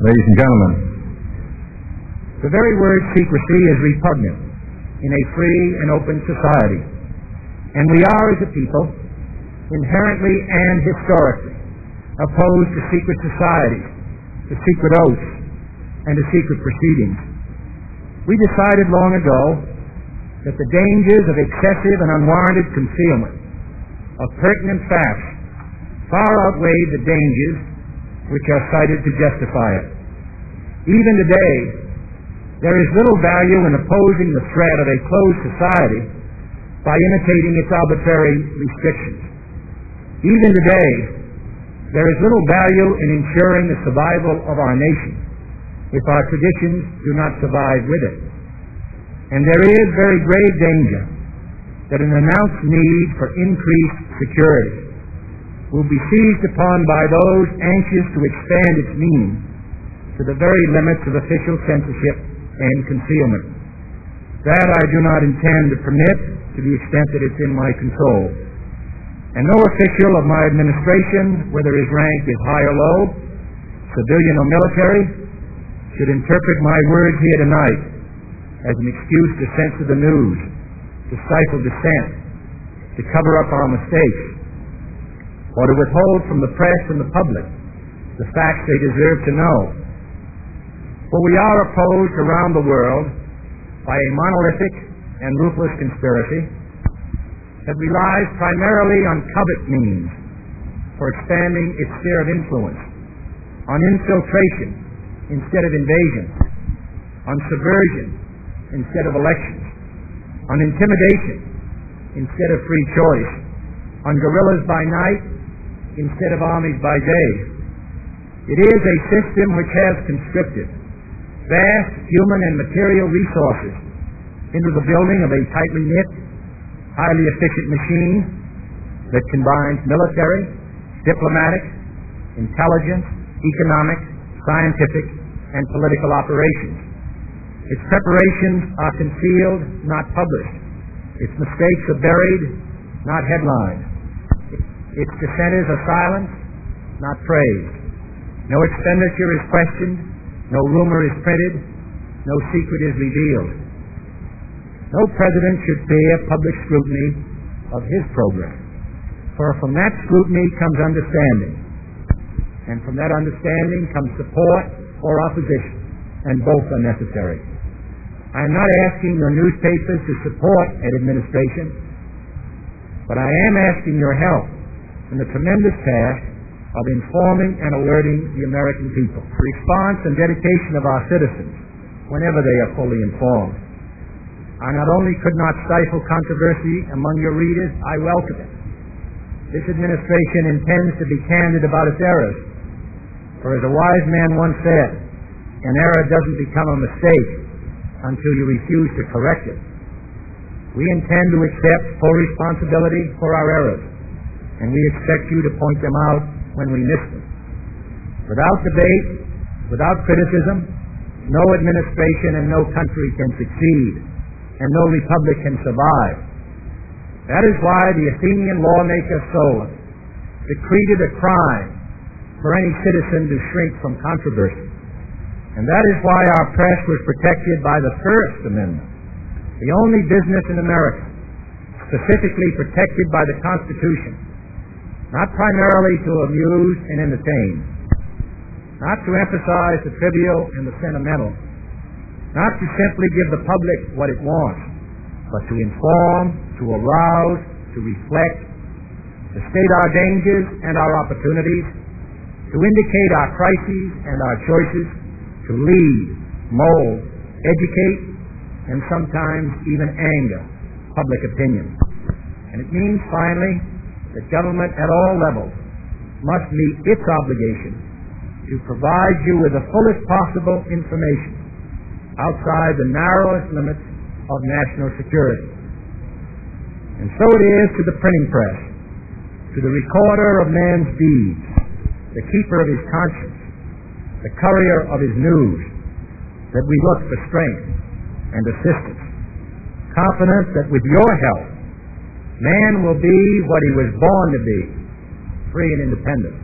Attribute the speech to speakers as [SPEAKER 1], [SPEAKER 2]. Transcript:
[SPEAKER 1] Ladies and gentlemen,
[SPEAKER 2] the very word secrecy is repugnant in a free and open society, and we are, as a people, inherently and historically opposed to secret societies, to secret oaths, and to secret proceedings. We decided long ago that the dangers of excessive and unwarranted concealment of pertinent facts far outweighed the dangers which are cited to justify it. Even today, there is little value in opposing the threat of a closed society by imitating its arbitrary restrictions. Even today, there is little value in ensuring the survival of our nation if our traditions do not survive with it. And there is very grave danger that an announced need for increased security will be seized upon by those anxious to expand its meaning to the very limits of official censorship and concealment. That I do not intend to permit to the extent that it's in my control. And no official of my administration, whether his rank is high or low, civilian or military, should interpret my words here tonight as an excuse to censor the news, to stifle dissent, to cover up our mistakes, or to withhold from the press and the public the facts they deserve to know. For we are opposed around the world by a monolithic and ruthless conspiracy that relies primarily on covert means for expanding its sphere of influence, on infiltration instead of invasion, on subversion instead of elections, on intimidation instead of free choice, on guerrillas by night instead of armies by day. It is a system which has conscripted vast human and material resources into the building of a tightly knit, highly efficient machine that combines military, diplomatic, intelligence, economic, scientific, and political operations. Its preparations are concealed, not published. Its mistakes are buried, not headlined. Its dissenters are silenced, not praised. No expenditure is questioned, no rumor is printed, no secret is revealed. No president should fear public scrutiny of his program, for from that scrutiny comes understanding, and from that understanding comes support or opposition, and both are necessary. I am not asking your newspapers to support an administration, but I am asking your help in the tremendous task of informing and alerting the American people. The response and dedication of our citizens, whenever they are fully informed. I not only could not stifle controversy among your readers, I welcome it. This administration intends to be candid about its errors, for as a wise man once said, an error doesn't become a mistake until you refuse to correct it. We intend to accept full responsibility for our errors, and we expect you to point them out when we miss them. Without debate, without criticism, no administration and no country can succeed, and no republic can survive. That is why the Athenian lawmaker Solon decreed it a crime for any citizen to shrink from controversy. And that is why our press was protected by the First Amendment, the only business in America specifically protected by the Constitution, not primarily to amuse and entertain, not to emphasize the trivial and the sentimental, not to simply give the public what it wants, but to inform, to arouse, to reflect, to state our dangers and our opportunities, to indicate our crises and our choices, to lead, mold, educate, and sometimes even anger public opinion. And it means, finally, that government at all levels must meet its obligation to provide you with the fullest possible information outside the narrowest limits of national security. And so it is to the printing press, to the recorder of man's deeds, the keeper of his conscience, the courier of his news, that we look for strength and assistance, confident that with your help, man will be what he was born to be, free and independent.